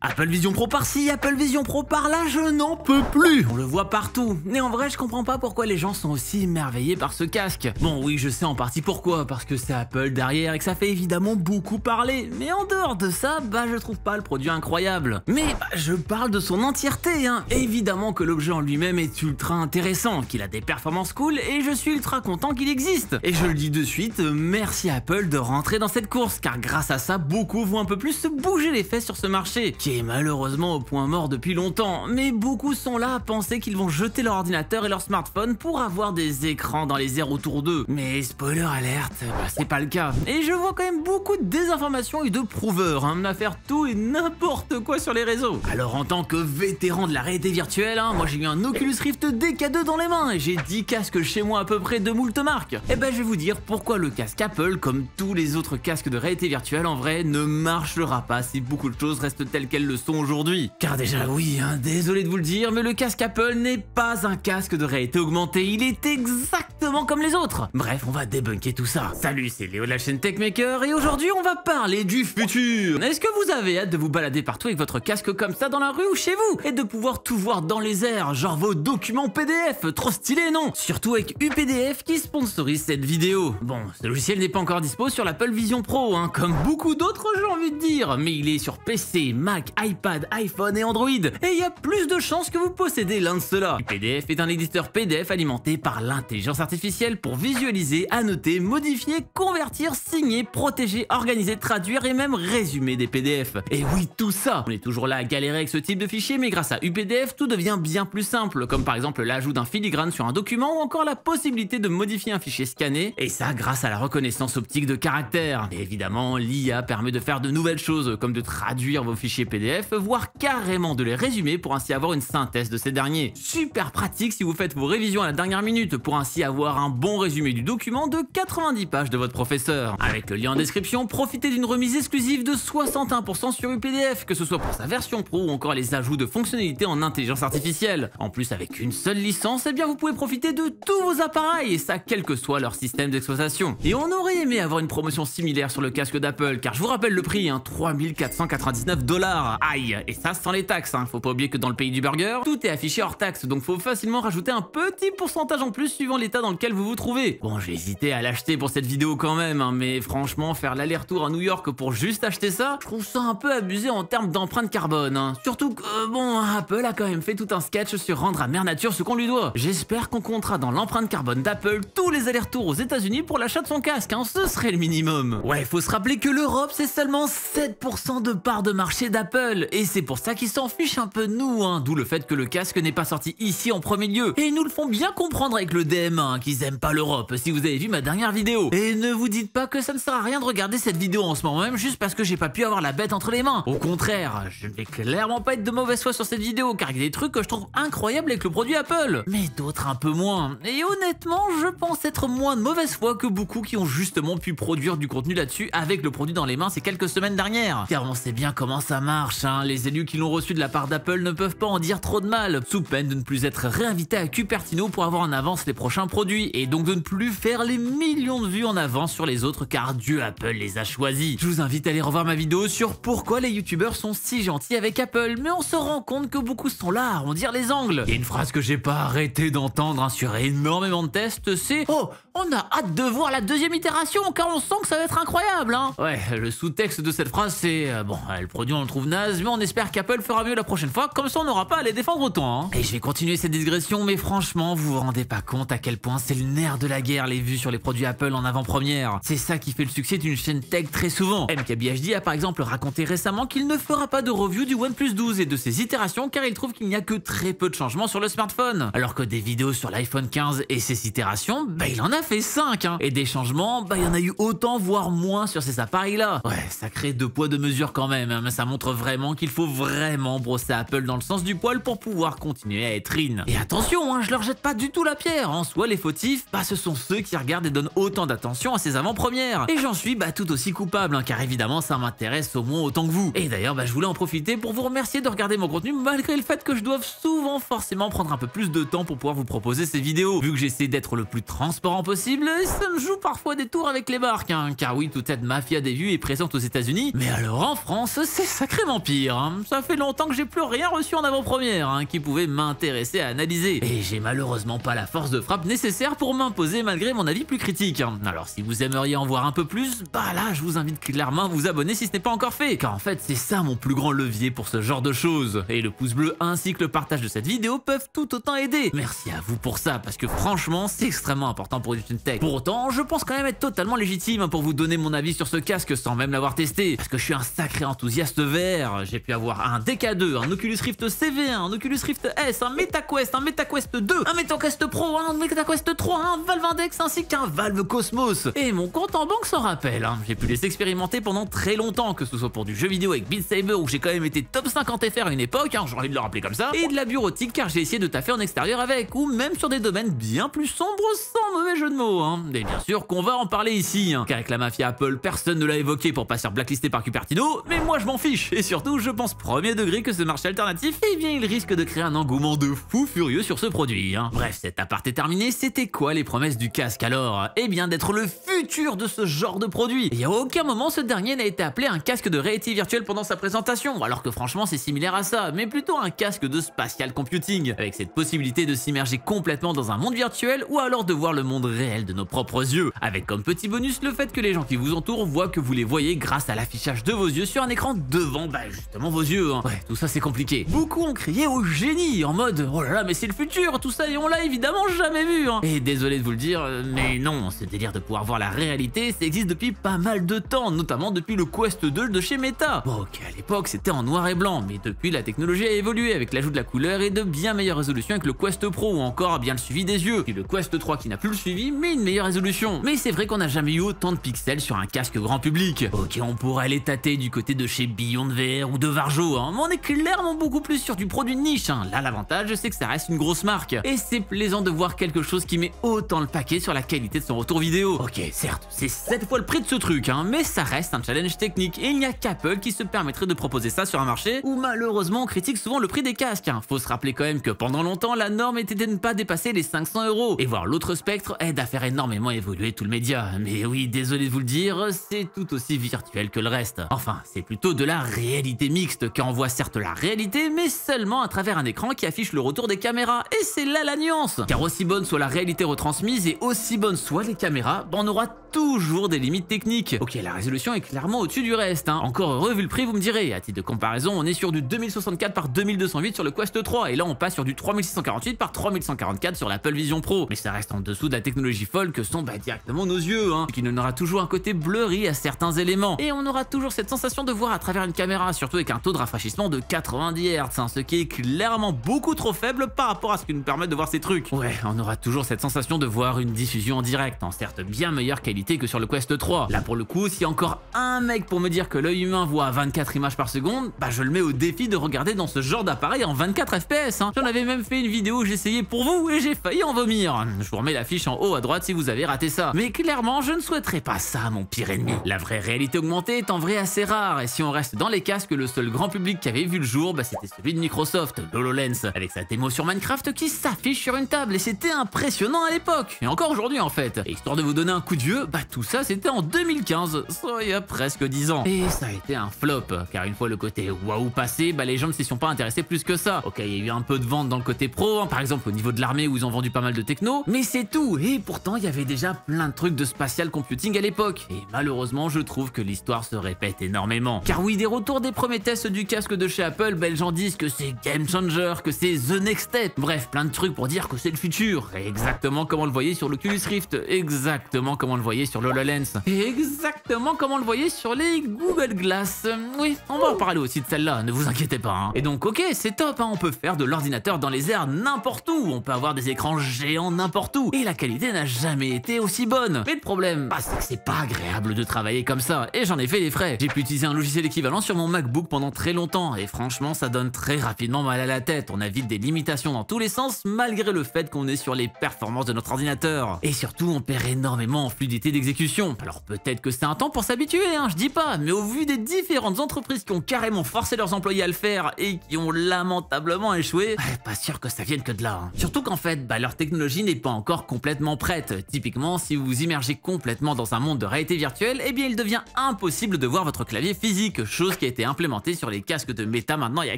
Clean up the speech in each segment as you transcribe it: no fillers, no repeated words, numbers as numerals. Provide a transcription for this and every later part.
Apple Vision Pro par-ci, Apple Vision Pro par-là, je n'en peux plus. On le voit partout. Mais en vrai, je comprends pas pourquoi les gens sont aussi émerveillés par ce casque. Bon, oui, je sais en partie pourquoi, parce que c'est Apple derrière et que ça fait évidemment beaucoup parler. Mais en dehors de ça, je trouve pas le produit incroyable. Mais je parle de son entièreté, hein. Évidemment que l'objet en lui-même est ultra intéressant, qu'il a des performances cool et je suis ultra content qu'il existe. Et je le dis de suite, merci à Apple de rentrer dans cette course, car grâce à ça, beaucoup vont un peu plus se bouger les fesses sur ce marché, qui est malheureusement au point mort depuis longtemps. Mais beaucoup sont là à penser qu'ils vont jeter leur ordinateur et leur smartphone pour avoir des écrans dans les airs autour d'eux. Mais spoiler alerte, c'est pas le cas. Et je vois quand même beaucoup de désinformation et de prouveurs, à faire tout et n'importe quoi sur les réseaux. Alors en tant que vétéran de la réalité virtuelle, moi j'ai eu un Oculus Rift DK2 dans les mains et j'ai 10 casques chez moi à peu près de moult marques. Et je vais vous dire pourquoi le casque Apple, comme tous les autres casques de réalité virtuelle en vrai, ne marchera pas si beaucoup de choses restent telles qu'elles le sont aujourd'hui. Car déjà oui, désolé de vous le dire, mais le casque Apple n'est pas un casque de réalité augmentée, il est exactement comme les autres. Bref, on va débunker tout ça. Salut, c'est Léo de la chaîne Techmaker et aujourd'hui on va parler du futur. Est-ce que vous avez hâte de vous balader partout avec votre casque comme ça dans la rue ou chez vous et de pouvoir tout voir dans les airs, genre vos documents PDF, trop stylé non? Surtout avec UPDF qui sponsorise cette vidéo. Bon, ce logiciel n'est pas encore dispo sur l'Apple Vision Pro, comme beaucoup d'autres j'ai envie de dire, mais il est sur PC, Mac, iPad, iPhone et Android, et il y a plus de chances que vous possédez l'un de ceux-là. UPDF est un éditeur PDF alimenté par l'intelligence artificielle pour visualiser, annoter, modifier, convertir, signer, protéger, organiser, traduire et même résumer des PDF. Et oui, tout ça, on est toujours là à galérer avec ce type de fichier, mais grâce à UPDF, tout devient bien plus simple, comme par exemple l'ajout d'un filigrane sur un document ou encore la possibilité de modifier un fichier scanné, et ça grâce à la reconnaissance optique de caractères. Et évidemment, l'IA permet de faire de nouvelles choses, comme de traduire vos fichiers PDF, voire carrément de les résumer pour ainsi avoir une synthèse de ces derniers. Super pratique si vous faites vos révisions à la dernière minute, pour ainsi avoir un bon résumé du document de 90 pages de votre professeur. Avec le lien en description, profitez d'une remise exclusive de 61% sur UPDF, que ce soit pour sa version pro ou encore les ajouts de fonctionnalités en intelligence artificielle. En plus, avec une seule licence, vous pouvez profiter de tous vos appareils, et ça quel que soit leur système d'exploitation. Et on aurait aimé avoir une promotion similaire sur le casque d'Apple, car je vous rappelle le prix, 3499 $. Aïe, et ça sans les taxes, faut pas oublier que dans le pays du burger, tout est affiché hors taxe, donc faut facilement rajouter un petit pourcentage en plus suivant l'état dans lequel vous vous trouvez. Bon, j'ai hésité à l'acheter pour cette vidéo quand même, mais franchement, faire l'aller-retour à New York pour juste acheter ça, je trouve ça un peu abusé en termes d'empreinte carbone. Surtout que, bon, Apple a quand même fait tout un sketch sur rendre à Mère Nature ce qu'on lui doit. J'espère qu'on comptera dans l'empreinte carbone d'Apple tous les allers-retours aux États-Unis pour l'achat de son casque, ce serait le minimum. Ouais, faut se rappeler que l'Europe, c'est seulement 7% de part de marché d'Apple, et c'est pour ça qu'ils s'en fichent un peu de nous, d'où le fait que le casque n'est pas sorti ici en premier lieu. Et ils nous le font bien comprendre avec le DM1 qu'ils aiment pas l'Europe, si vous avez vu ma dernière vidéo. Et ne vous dites pas que ça ne sert à rien de regarder cette vidéo en ce moment même juste parce que j'ai pas pu avoir la bête entre les mains. Au contraire, je ne vais clairement pas être de mauvaise foi sur cette vidéo, car il y a des trucs que je trouve incroyables avec le produit Apple, mais d'autres un peu moins. Et honnêtement, je pense être moins de mauvaise foi que beaucoup qui ont justement pu produire du contenu là-dessus avec le produit dans les mains ces quelques semaines dernières. Car on sait bien comment ça marche, les élus qui l'ont reçu de la part d'Apple ne peuvent pas en dire trop de mal, sous peine de ne plus être réinvités à Cupertino pour avoir en avance les prochains produits, et donc de ne plus faire les millions de vues en avance sur les autres, car Dieu Apple les a choisis. Je vous invite à aller revoir ma vidéo sur pourquoi les youtubeurs sont si gentils avec Apple, mais on se rend compte que beaucoup sont là à arrondir les angles. Et une phrase que j'ai pas arrêté d'entendre sur énormément de tests, c'est « Oh, on a hâte de voir la deuxième itération, car on sent que ça va être incroyable, Ouais, le sous-texte de cette phrase c'est bon, le produit on le trouve naze, mais on espère qu'Apple fera mieux la prochaine fois, comme ça on n'aura pas à les défendre autant, Et je vais continuer cette digression, mais franchement, vous vous rendez pas compte à quel point c'est le nerf de la guerre, les vues sur les produits Apple en avant-première. C'est ça qui fait le succès d'une chaîne tech très souvent. MKBHD a par exemple raconté récemment qu'il ne fera pas de review du OnePlus 12 et de ses itérations, car il trouve qu'il n'y a que très peu de changements sur le smartphone. Alors que des vidéos sur l'iPhone 15 et ses itérations, il en a fait 5, Et des changements, il y en a eu autant, voire moins sur ces appareils-là. Ouais, ça crée deux poids deux mesures quand même, mais ça montre vraiment qu'il faut vraiment brosser Apple dans le sens du poil pour pouvoir continuer à être in. Et attention, je leur jette pas du tout la pierre, en soi les fautifs, ce sont ceux qui regardent et donnent autant d'attention à ces avant-premières. Et j'en suis tout aussi coupable, car évidemment ça m'intéresse au moins autant que vous. Et d'ailleurs, je voulais en profiter pour vous remercier de regarder mon contenu, malgré le fait que je doive souvent forcément prendre un peu plus de temps pour pouvoir vous proposer ces vidéos, vu que j'essaie d'être le plus transparent possible, et ça me joue parfois des tours avec les marques, car oui, toute cette mafia des vues est présente aux États-Unis, mais alors en France, c'est sacrément en pire. Hein. Ça fait longtemps que j'ai plus rien reçu en avant-première hein, qui pouvait m'intéresser à analyser. Et j'ai malheureusement pas la force de frappe nécessaire pour m'imposer malgré mon avis plus critique. Alors si vous aimeriez en voir un peu plus, bah là je vous invite clairement à vous abonner si ce n'est pas encore fait. Car en fait c'est ça mon plus grand levier pour ce genre de choses. Et le pouce bleu ainsi que le partage de cette vidéo peuvent tout autant aider. Merci à vous pour ça parce que franchement c'est extrêmement important pour YouTube Tech. Pour autant je pense quand même être totalement légitime pour vous donner mon avis sur ce casque sans même l'avoir testé. Parce que je suis un sacré enthousiaste VR. J'ai pu avoir un DK2, un Oculus Rift CV1, un Oculus Rift S, un MetaQuest, un MetaQuest 2, un MetaQuest Pro, un MetaQuest 3, un Valve Index ainsi qu'un Valve Cosmos. Et mon compte en banque s'en rappelle. Hein. J'ai pu les expérimenter pendant très longtemps, que ce soit pour du jeu vidéo avec Beat Saber où j'ai quand même été top 50 FR à une époque, hein, j'ai envie de le rappeler comme ça, et de la bureautique car j'ai essayé de taffer en extérieur avec, ou même sur des domaines bien plus sombres sans mauvais jeu de mots. Hein. Et bien sûr qu'on va en parler ici, hein, car avec la mafia Apple, personne ne l'a évoqué pour pas se faire blacklister par Cupertino, mais moi je m'en fiche. Et surtout, je pense premier degré que ce marché alternatif, eh bien il risque de créer un engouement de fou furieux sur ce produit. Hein. Bref, cet aparté terminé, c'était quoi les promesses du casque alors? Eh bien d'être le futur de ce genre de produit. Et à aucun moment ce dernier n'a été appelé un casque de réalité virtuelle pendant sa présentation, alors que franchement c'est similaire à ça, mais plutôt un casque de spatial computing, avec cette possibilité de s'immerger complètement dans un monde virtuel ou alors de voir le monde réel de nos propres yeux, avec comme petit bonus le fait que les gens qui vous entourent voient que vous les voyez grâce à l'affichage de vos yeux sur un écran devant justement vos yeux. Hein. Ouais, tout ça c'est compliqué. Beaucoup ont crié au génie en mode oh là là mais c'est le futur, tout ça et on l'a évidemment jamais vu. Hein. Et désolé de vous le dire, mais non, ce délire de pouvoir voir la réalité, ça existe depuis pas mal de temps, notamment depuis le Quest 2 de chez Meta. Bon ok, à l'époque c'était en noir et blanc, mais depuis la technologie a évolué avec l'ajout de la couleur et de bien meilleures résolutions avec le Quest Pro ou encore bien le suivi des yeux, puis le Quest 3 qui n'a plus le suivi mais une meilleure résolution. Mais c'est vrai qu'on n'a jamais eu autant de pixels sur un casque grand public. Ok, on pourrait aller tâter du côté de chez Beyond VR ou de Varjo, hein, mais on est clairement beaucoup plus sur du produit de niche. Hein. Là l'avantage c'est que ça reste une grosse marque et c'est plaisant de voir quelque chose qui met autant le paquet sur la qualité de son retour vidéo. Ok, certes, c'est 7 fois le prix de ce truc, hein, mais ça reste un challenge technique et il n'y a qu'Apple qui se permettrait de proposer ça sur un marché où malheureusement on critique souvent le prix des casques. Hein. Faut se rappeler quand même que pendant longtemps la norme était de ne pas dépasser les 500 € et voir l'autre spectre aide à faire énormément évoluer tout le média. Mais oui, désolé de vous le dire, c'est tout aussi virtuel que le reste. Enfin, c'est plutôt de la réalité mixte car on voit certes la réalité mais seulement à travers un écran qui affiche le retour des caméras et c'est là la nuance. Car aussi bonne soit la réalité retransmise et aussi bonne soient les caméras, on aura toujours des limites techniques. Ok, la résolution est clairement au-dessus du reste. Hein. Encore heureux vu le prix, vous me direz. À titre de comparaison, on est sur du 2064 par 2208 sur le Quest 3 et là on passe sur du 3648 par 3144 sur l'Apple Vision Pro. Mais ça reste en dessous de la technologie folle que sont directement nos yeux, hein, qui en aura toujours un côté blurry à certains éléments. Et on aura toujours cette sensation de voir à travers une caméra, surtout avec un taux de rafraîchissement de 90 Hz, hein, ce qui est clairement beaucoup trop faible par rapport à ce qui nous permet de voir ces trucs. Ouais, on aura toujours cette sensation de voir une diffusion en direct, en certes bien meilleure qualité que sur le Quest 3. Là pour le coup, s'il y a encore un mec pour me dire que l'œil humain voit 24 images par seconde, je le mets au défi de regarder dans ce genre d'appareil en 24 FPS. Hein. J'en avais même fait une vidéo où j'essayais pour vous et j'ai failli en vomir. Je vous remets l'affiche en haut à droite si vous avez raté ça. Mais clairement, je ne souhaiterais pas ça, mon pire ennemi. La vraie réalité augmentée est en vrai assez rare et si on reste dans les casques, le seul grand public qui avait vu le jour, c'était celui de Microsoft, l'HoloLens, avec sa démo sur Minecraft qui s'affiche sur une table et c'était impressionnant à l'époque et encore aujourd'hui en fait. Et histoire de vous donner un coup de vieux, tout ça c'était en 2015, soit il y a presque 10 ans. Et ça a été un flop, car une fois le côté waouh passé, les gens ne s'y sont pas intéressés plus que ça. Ok, il y a eu un peu de vente dans le côté pro, hein, par exemple au niveau de l'armée où ils ont vendu pas mal de techno, mais c'est tout. Et pourtant il y avait déjà plein de trucs de spatial computing à l'époque. Et malheureusement je trouve que l'histoire se répète énormément. Car oui, des retours des premiers tests du casque de chez Apple, les gens disent que c'est game changer, que c'est the next step, bref plein de trucs pour dire que c'est le futur. Et exactement comme on le voyait sur l'Oculus Rift, exactement comme on le voyait sur l'HoloLens, et exactement comme on le voyait sur les Google Glass. Oui, on va en parler aussi de celle-là, ne vous inquiétez pas. Hein. Et donc ok, c'est top, hein, on peut faire de l'ordinateur dans les airs n'importe où, on peut avoir des écrans géants n'importe où, et la qualité n'a jamais été aussi bonne. Mais le problème, c'est que c'est pas agréable de travailler comme ça, et j'en ai fait les frais. J'ai pu utiliser un logiciel équivalent sur mon MacBook pendant très longtemps, et franchement ça donne très rapidement mal à la tête, on a vite des limitations dans tous les sens, malgré le fait qu'on est sur les performances de notre ordinateur. Et surtout on perd énormément en fluidité qualité d'exécution. Alors peut-être que c'est un temps pour s'habituer, hein, je dis pas, mais au vu des différentes entreprises qui ont carrément forcé leurs employés à le faire et qui ont lamentablement échoué, pas sûr que ça vienne que de là. Hein. Surtout qu'en fait, leur technologie n'est pas encore complètement prête. Typiquement, si vous vous immergez complètement dans un monde de réalité virtuelle, eh bien il devient impossible de voir votre clavier physique, chose qui a été implémentée sur les casques de Meta maintenant il y a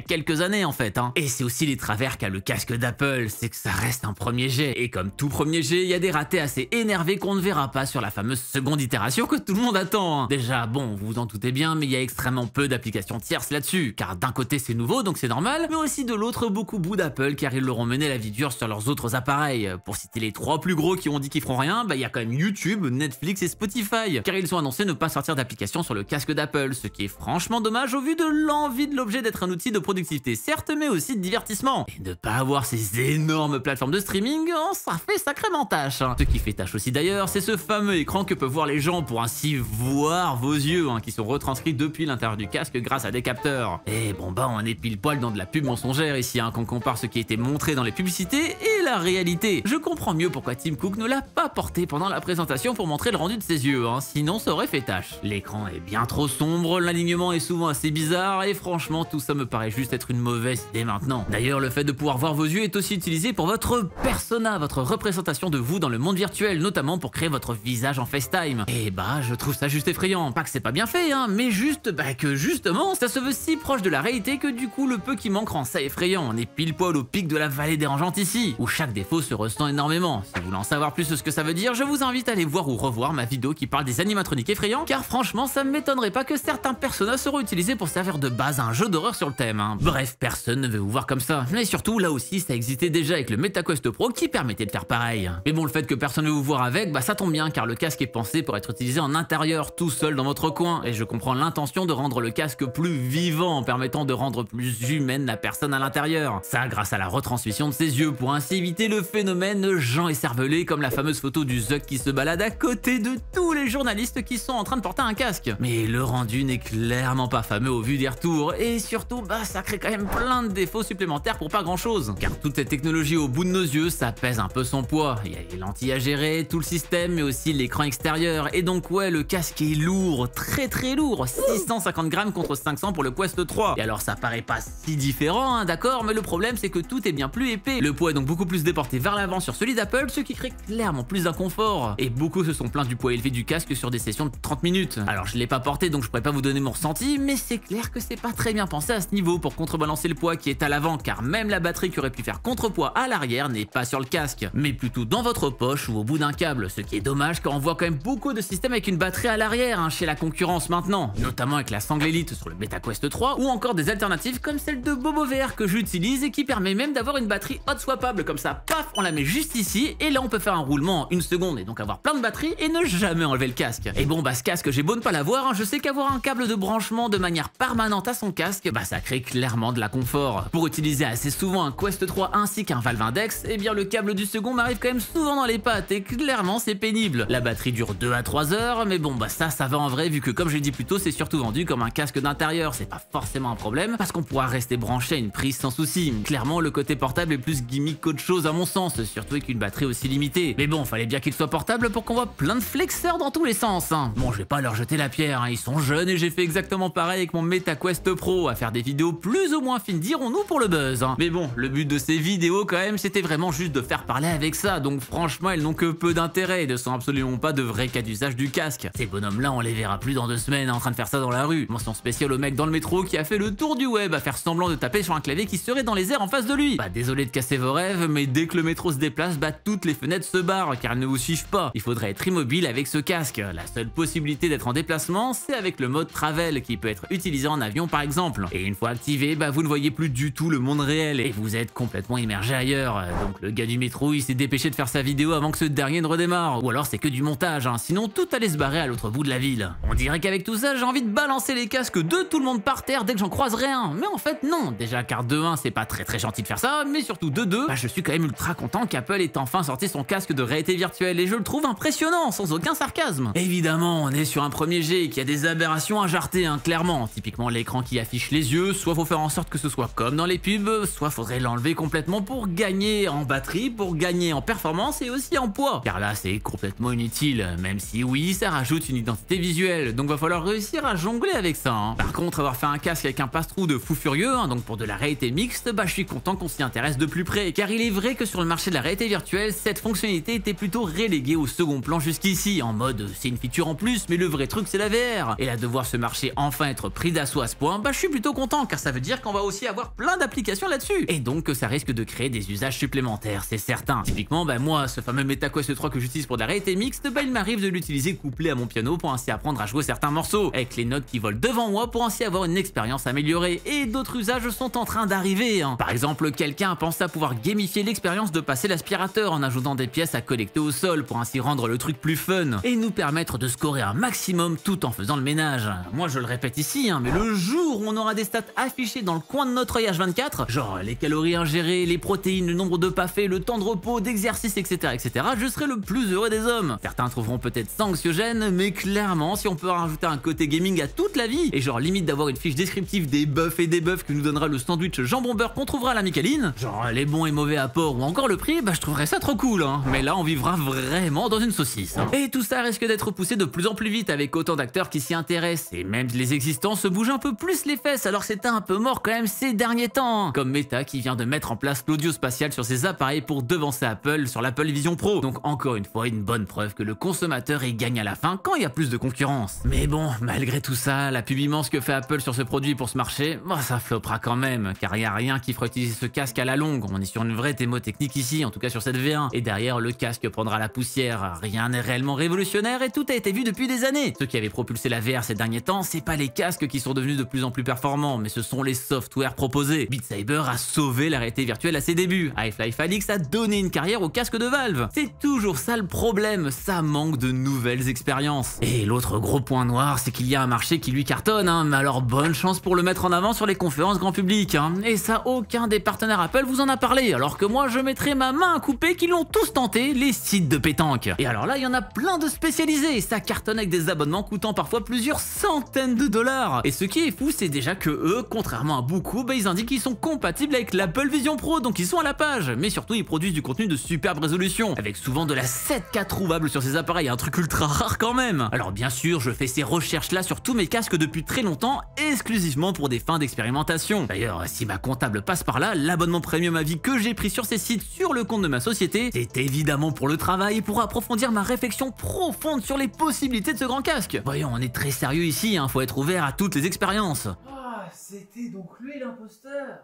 quelques années en fait. Hein. Et c'est aussi les travers qu'a le casque d'Apple, c'est que ça reste un premier jet. Et comme tout premier jet, il y a des ratés assez énervés qu'on ne verra pas sur la fameuse seconde itération que tout le monde attend. Hein. Déjà, bon, vous vous en doutez bien, mais il y a extrêmement peu d'applications tierces là-dessus, car d'un côté c'est nouveau donc c'est normal, mais aussi de l'autre beaucoup bout d'Apple car ils leur ont mené la vie dure sur leurs autres appareils. Pour citer les 3 plus gros qui ont dit qu'ils feront rien, il y a quand même YouTube, Netflix et Spotify, car ils ont annoncé ne pas sortir d'application sur le casque d'Apple, ce qui est franchement dommage au vu de l'envie de l'objet d'être un outil de productivité certes, mais aussi de divertissement. Et ne pas avoir ces énormes plateformes de streaming, ça fait sacrément tâche. Hein. Ce qui fait tâche aussi d'ailleurs, c'est ce fameux écran que peuvent voir les gens pour ainsi voir vos yeux, qui sont retranscrits depuis l'intérieur du casque grâce à des capteurs. Et bon on est pile poil dans de la pub mensongère ici, quand on compare ce qui a été montré dans les publicités et la réalité. Je comprends mieux pourquoi Tim Cook ne l'a pas porté pendant la présentation pour montrer le rendu de ses yeux, sinon ça aurait fait tâche. L'écran est bien trop sombre, l'alignement est souvent assez bizarre et franchement tout ça me paraît juste être une mauvaise idée maintenant. D'ailleurs le fait de pouvoir voir vos yeux est aussi utilisé pour votre persona, votre représentation de vous dans le monde virtuel, notamment pour créer votre visage en FaceTime. Et je trouve ça juste effrayant, pas que c'est pas bien fait, mais juste que justement ça se veut si proche de la réalité que du coup le peu qui manque rend ça effrayant. On est pile poil au pic de la vallée dérangeante ici, où chaque défaut se ressent énormément. Si vous voulez en savoir plus ce que ça veut dire, je vous invite à aller voir ou revoir ma vidéo qui parle des animatroniques effrayants, car franchement ça ne m'étonnerait pas que certains personnages seront utilisés pour servir de base à un jeu d'horreur sur le thème. Bref, personne ne veut vous voir comme ça. Mais surtout là aussi ça existait déjà avec le MetaQuest Pro qui permettait de faire pareil. Mais bon, le fait que personne ne veut vous voir avec, ça tombe bien car le casque est pensé pour être utilisé en intérieur, tout seul dans votre coin, et je comprends l'intention de rendre le casque plus vivant en permettant de rendre plus humaine la personne à l'intérieur. Ça grâce à la retransmission de ses yeux pour ainsi éviter le phénomène Jean écervelé comme la fameuse photo du Zuck qui se balade à côté de tous les journalistes qui sont en train de porter un casque. Mais le rendu n'est clairement pas fameux au vu des retours et surtout ça crée quand même plein de défauts supplémentaires pour pas grand chose. Car toute cette technologie au bout de nos yeux ça pèse un peu son poids. Il y a les lentilles à gérer, tout le système mais aussi l'écran extérieur et donc le casque est lourd, très lourd, 650 grammes contre 500 pour le Quest 3. Et alors ça paraît pas si différent d'accord, mais le problème c'est que tout est bien plus épais. Le poids est donc beaucoup plus déporté vers l'avant sur celui d'Apple, ce qui crée clairement plus d'inconfort. Et beaucoup se sont plaints du poids élevé du casque sur des sessions de 30 minutes. Alors je l'ai pas porté donc je pourrais pas vous donner mon ressenti, mais c'est clair que c'est pas très bien pensé à ce niveau pour contrebalancer le poids qui est à l'avant, car même la batterie qui aurait pu faire contrepoids à l'arrière n'est pas sur le casque, mais plutôt dans votre poche ou au bout d'un câble, ce qui est dommage car on voit quand même beaucoup de systèmes avec une batterie à l'arrière chez la concurrence maintenant, notamment avec la Sangle Elite sur le MetaQuest 3 ou encore des alternatives comme celle de BoboVR que j'utilise et qui permet même d'avoir une batterie hot swappable comme ça, paf, on la met juste ici et là on peut faire un roulement en 1 seconde et donc avoir plein de batteries et ne jamais enlever le casque. Et bon ce casque j'ai beau ne pas l'avoir, je sais qu'avoir un câble de branchement de manière permanente à son casque, ça crée clairement de la confort. Pour utiliser assez souvent un Quest 3 ainsi qu'un Valve Index, le câble du second m'arrive quand même souvent dans les pattes et clairement c'est pénible. La batterie dure 2 à 3 heures, mais bon ça va en vrai vu que comme j'ai dit plus tôt c'est surtout vendu comme un casque d'intérieur, c'est pas forcément un problème parce qu'on pourra rester branché à une prise sans souci. Clairement le côté portable est plus gimmick qu'autre chose à mon sens, surtout avec une batterie aussi limitée. Mais bon, fallait bien qu'il soit portable pour qu'on voit plein de flexeurs dans tous les sens. Bon, je vais pas leur jeter la pierre, ils sont jeunes et j'ai fait exactement pareil avec mon MetaQuest Pro, à faire des vidéos plus ou moins fines, dirons-nous, pour le buzz. Mais bon, le but de ces vidéos quand même, c'était vraiment juste de faire parler avec ça, donc franchement, elles n'ont que peu d'intérêt et ne sont absolument pas de vrais cas d'usage du casque. Ces bonhommes-là, on les verra plus dans 2 semaines en train de faire ça dans la rue. Mention spéciale au mec dans le métro qui a fait le tour du web à faire semblant de taper sur un clavier qui serait dans les airs en face de lui. Désolé de casser vos rêves, mais dès que le métro se déplace, toutes les fenêtres se barrent car elles ne vous suivent pas. Il faudrait être immobile avec ce casque. La seule possibilité d'être en déplacement, c'est avec le mode travel qui peut être utilisé en avion par exemple. Et une fois activé, vous ne voyez plus du tout le monde réel et vous êtes complètement immergé ailleurs. Donc le gars du métro, il s'est dépêché de faire sa vidéo avant que ce dernier ne redémarre. Ou alors c'est que du montage, sinon tout allait se barrer à l'autre bout de la ville. On dirait qu'avec tout ça, j'ai envie de balancer les casques de tout le monde par terre dès que j'en croiserai un. Mais en fait non, déjà car de 1 c'est pas très gentil de faire ça, mais surtout de 2, je suis quand même ultra content qu'Apple ait enfin sorti son casque de réalité virtuelle et je le trouve impressionnant, sans aucun sarcasme. Évidemment, on est sur un premier jet qui a des aberrations à jarter, hein, clairement. Typiquement l'écran qui affiche les yeux, soit faut faire en sorte que ce soit comme dans les pubs, soit faudrait l'enlever complètement pour gagner en batterie, pour gagner en performance et aussi en poids. Car là, c'est complètement inutile, même si oui, ça rajoute une identité visuelle, donc va falloir réussir à jongler avec ça. Hein. Par contre, avoir fait un casque avec un passe-trou de fou furieux, hein, donc pour de la réalité mixte, bah je suis content qu'on s'y intéresse de plus près, car il est vrai que sur le marché de la réalité virtuelle, cette fonctionnalité était plutôt reléguée au second plan jusqu'ici, en mode c'est une feature en plus, mais le vrai truc c'est la VR. Et là, de voir ce marché enfin être pris d'assaut à ce point, bah je suis plutôt content, car ça veut dire qu'on va aussi avoir plein d'applications là-dessus, et donc que ça risque de créer des usages supplémentaires, c'est certain. Typiquement, bah moi, ce fameux MetaQuest 3 que j'utilise pour de la réalité mixte, bah il m'arrive de l'utiliser couplé à mon piano pour ainsi apprendre à jouer certains morceaux, avec les notes qui volent devant moi pour ainsi avoir une expérience améliorée, et d'autres usages sont en train d'arriver. Hein. Par exemple, quelqu'un a pensé à pouvoir gamifier l'expérience de passer l'aspirateur en ajoutant des pièces à collecter au sol pour ainsi rendre le truc plus fun, et nous permettre de scorer un maximum tout en faisant le ménage. Moi je le répète ici, hein, mais le jour où on aura des stats affichées dans le coin de notre œil H24, genre les calories ingérées, les protéines, le nombre de pas faits, le temps de repos, d'exercice, etc., je serai le plus heureux des hommes. Certains trouveront peut-être ça anxiogène, mais clairement, si on peut rajouter un côté gaming à toute la vie, et genre limite d'avoir une fiche descriptive des buffs et des buffs que nous donnera le sandwich jambon beurre qu'on trouvera à la Micaline, genre les bons et mauvais apports ou encore le prix, bah je trouverais ça trop cool, hein. Mais là on vivra vraiment dans une saucisse. Hein. Et tout ça risque d'être poussé de plus en plus vite avec autant d'acteurs qui s'y intéressent, et même les existants se bougent un peu plus les fesses, alors c'était un peu mort quand même ces derniers temps. Hein. Comme Meta qui vient de mettre en place l'audio spatial sur ses appareils pour devancer Apple sur l'Apple Vision Pro. Donc encore une fois, une bonne preuve que le consommateur y gagne à la fin quand il y a plus de concurrence. Mais bon, malgré tout ça, la pub immense que fait Apple sur ce produit pour ce marché, bah ça floppera quand même, car il n'y a rien qui fera utiliser ce casque à la longue. On est sur une vraie démo technique ici, en tout cas sur cette V1. Et derrière, le casque prendra la poussière. Rien n'est réellement révolutionnaire et tout a été vu depuis des années. Ce qui avait propulsé la VR ces derniers temps, c'est pas les casques qui sont devenus de plus en plus performants, mais ce sont les softwares proposés. Beat Saber a sauvé la réalité virtuelle à ses débuts. Half-Life Alyx a donné une carrière au casque de Valve. C'est toujours ça le problème, ça manque de nouvelles expériences. Et l'autre gros point noir, c'est qu'il y a un marché qui lui cartonne, hein, mais alors bonne chance pour le mettre en avant sur les conférences grand public. Hein. Et ça, aucun des partenaires Apple vous en a parlé, alors que moi je mettrai ma main à couper qu'ils l'ont tous tenté, les sites de pétanque. Et alors là, il y en a plein de spécialisés, ça cartonne avec des abonnements coûtant parfois plusieurs centaines de dollars. Et ce qui est fou, c'est déjà que eux, contrairement à beaucoup, bah, ils indiquent qu'ils sont compatibles avec l'Apple Vision Pro, donc ils sont à la page. Mais surtout, ils produisent du contenu de superbe résolution, avec souvent de la 7K trouvable sur ces appareils, un truc ultra rare quand même. Alors bien sûr, je fais ces recherches-là sur tous mes casques depuis très longtemps, exclusivement pour des fins d'expérimentation. D'ailleurs, si ma comptable passe par là, l'abonnement premium à vie que j'ai pris sur ces sites sur le compte de ma société, c'est évidemment pour le travail et pour approfondir ma réflexion profonde sur les possibilités de ce grand casque. Voyons, on est très sérieux ici, hein, faut être ouvert à toutes les expériences. Ah, c'était donc lui l'imposteur.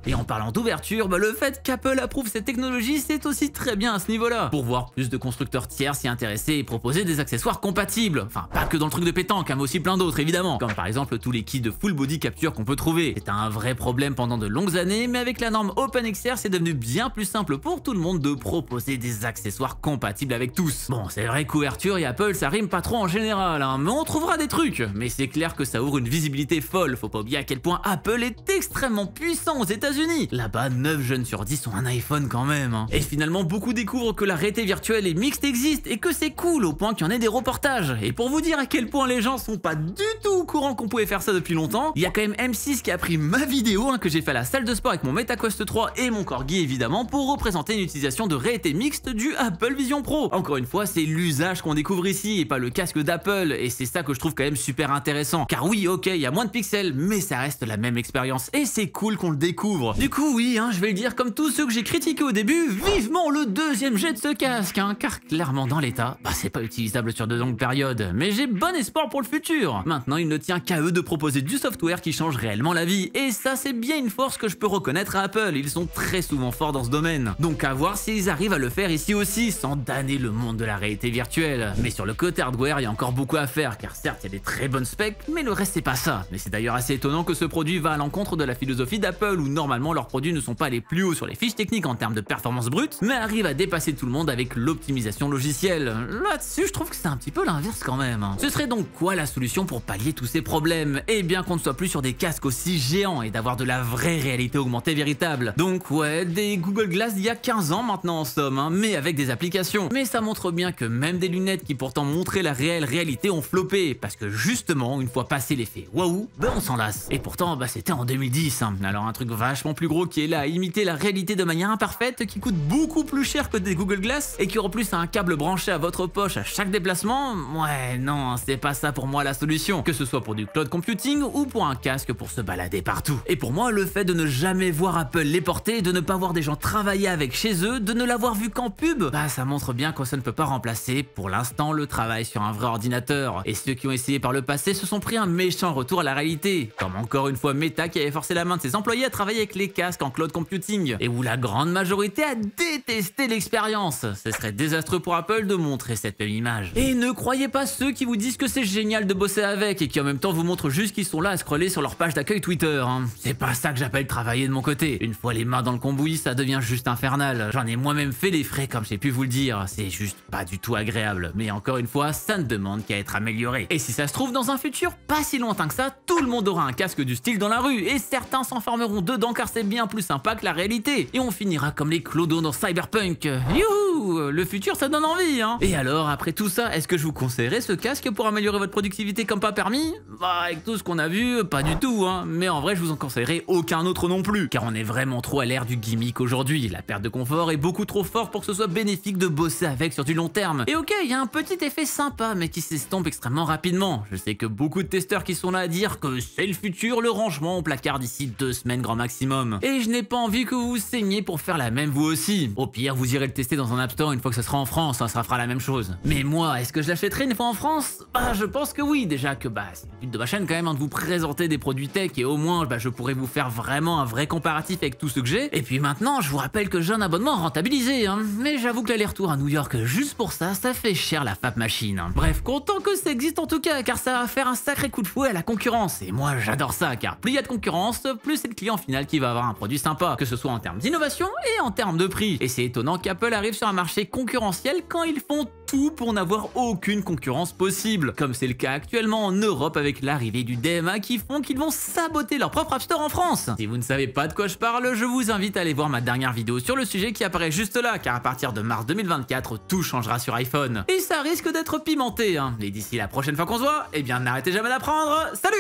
Et en parlant d'ouverture, bah le fait qu'Apple approuve cette technologie, c'est aussi très bien à ce niveau-là. Pour voir plus de constructeurs tiers s'y intéresser et proposer des accessoires compatibles. Enfin, pas que dans le truc de pétanque, hein, mais aussi plein d'autres évidemment. Comme par exemple tous les kits de full body capture qu'on peut trouver. C'est un vrai problème pendant de longues années, mais avec la norme OpenXR, c'est devenu bien plus simple pour tout le monde de proposer des accessoires compatibles avec tous. Bon, c'est vrai qu'ouverture et Apple, ça rime pas trop en général, hein, mais on trouvera des trucs. Mais c'est clair que ça ouvre une visibilité folle. Faut pas oublier à quel point Apple est extrêmement puissant aux États-Unis. Là-bas, 9 jeunes sur 10 ont un iPhone quand même. Hein. Et finalement, beaucoup découvrent que la réalité virtuelle et mixte existe et que c'est cool au point qu'il y en ait des reportages. Et pour vous dire à quel point les gens sont pas du tout au courant qu'on pouvait faire ça depuis longtemps, il y a quand même M6 qui a pris ma vidéo que j'ai fait à la salle de sport avec mon MetaQuest 3 et mon Corgi évidemment pour représenter une utilisation de réalité mixte du Apple Vision Pro. Encore une fois, c'est l'usage qu'on découvre ici et pas le casque d'Apple, et c'est ça que je trouve quand même super intéressant. Car oui, ok, il y a moins de pixels, mais ça reste la même expérience et c'est cool qu'on le découvre. Du coup, oui, je vais le dire comme tous ceux que j'ai critiqués au début, vivement le deuxième jet de ce casque, car clairement dans l'état, bah c'est pas utilisable sur de longues périodes, mais j'ai bon espoir pour le futur. Maintenant, il ne tient qu'à eux de proposer du software qui change réellement la vie, et ça c'est bien une force que je peux reconnaître à Apple, ils sont très souvent forts dans ce domaine. Donc à voir s'ils arrivent à le faire ici aussi, sans damner le monde de la réalité virtuelle. Mais sur le côté hardware, il y a encore beaucoup à faire, car certes il y a des très bonnes specs, mais le reste c'est pas ça. Mais c'est d'ailleurs assez étonnant que ce produit va à l'encontre de la philosophie d'Apple, où normalement normalement leurs produits ne sont pas les plus hauts sur les fiches techniques en termes de performance brute, mais arrivent à dépasser tout le monde avec l'optimisation logicielle. Là-dessus, je trouve que c'est un petit peu l'inverse quand même. Ce serait donc quoi la solution pour pallier tous ces problèmes? Eh bien qu'on ne soit plus sur des casques aussi géants et d'avoir de la vraie réalité augmentée véritable. Donc ouais, des Google Glass d'il y a 15 ans maintenant en somme, hein, mais avec des applications. Mais ça montre bien que même des lunettes qui pourtant montraient la réelle réalité ont floppé, parce que justement, une fois passé l'effet waouh, ben on s'en lasse. Et pourtant, bah c'était en 2010, hein. Alors un truc vachement plus gros qui est là à imiter la réalité de manière imparfaite, qui coûte beaucoup plus cher que des Google Glass, et qui en plus a un câble branché à votre poche à chaque déplacement, ouais non, c'est pas ça pour moi la solution, que ce soit pour du cloud computing ou pour un casque pour se balader partout. Et pour moi, le fait de ne jamais voir Apple les porter, de ne pas voir des gens travailler avec chez eux, de ne l'avoir vu qu'en pub, bah ça montre bien que ça ne peut pas remplacer, pour l'instant, le travail sur un vrai ordinateur. Et ceux qui ont essayé par le passé se sont pris un méchant retour à la réalité, comme encore une fois Meta qui avait forcé la main de ses employés à travailler avec les casques en cloud computing, et où la grande majorité a détesté l'expérience. Ce serait désastreux pour Apple de montrer cette même image. Et ne croyez pas ceux qui vous disent que c'est génial de bosser avec et qui en même temps vous montrent juste qu'ils sont là à scroller sur leur page d'accueil Twitter, hein. C'est pas ça que j'appelle travailler de mon côté. Une fois les mains dans le cambouis, ça devient juste infernal. J'en ai moi-même fait les frais comme j'ai pu vous le dire. C'est juste pas du tout agréable. Mais encore une fois, ça ne demande qu'à être amélioré. Et si ça se trouve, dans un futur pas si lointain que ça, tout le monde aura un casque du style dans la rue et certains s'enfermeront dedans car c'est bien plus sympa que la réalité. Et on finira comme les clodos dans Cyberpunk. Youhou, le futur ça donne envie, hein. Et alors, après tout ça, est-ce que je vous conseillerais ce casque pour améliorer votre productivité comme pas permis? Bah, avec tout ce qu'on a vu, pas du tout, hein. Mais en vrai, je vous en conseillerais aucun autre non plus, car on est vraiment trop à l'ère du gimmick aujourd'hui. La perte de confort est beaucoup trop forte pour que ce soit bénéfique de bosser avec sur du long terme. Et ok, il y a un petit effet sympa, mais qui s'estompe extrêmement rapidement. Je sais que beaucoup de testeurs qui sont là à dire que c'est le futur, le rangement au placard d'ici 2 semaines grand maximum. Et je n'ai pas envie que vous vous saigniez pour faire la même vous aussi. Au pire, vous irez le tester dans un App Store une fois que ça sera en France, hein, ça fera la même chose. Mais moi, est-ce que je l'achèterai une fois en France? Bah, je pense que oui, déjà que bah, c'est le but de ma chaîne quand même, hein, de vous présenter des produits tech et au moins, bah, je pourrais vous faire vraiment un vrai comparatif avec tout ce que j'ai. Et puis maintenant, je vous rappelle que j'ai un abonnement rentabilisé, hein. Mais j'avoue que l'aller-retour à New York juste pour ça, ça fait cher la Fap Machine. Bref, content que ça existe en tout cas, car ça va faire un sacré coup de fouet à la concurrence. Et moi, j'adore ça, car plus il y a de concurrence, plus c'est le client final qui va avoir un produit sympa, que ce soit en termes d'innovation et en termes de prix. Et c'est étonnant qu'Apple arrive sur un marché concurrentiel quand ils font tout pour n'avoir aucune concurrence possible, comme c'est le cas actuellement en Europe avec l'arrivée du DMA qui font qu'ils vont saboter leur propre App Store en France. Si vous ne savez pas de quoi je parle, je vous invite à aller voir ma dernière vidéo sur le sujet qui apparaît juste là, car à partir de mars 2024, tout changera sur iPhone. Et ça risque d'être pimenté, hein. Et d'ici la prochaine fois qu'on se voit, eh bien n'arrêtez jamais d'apprendre. Salut!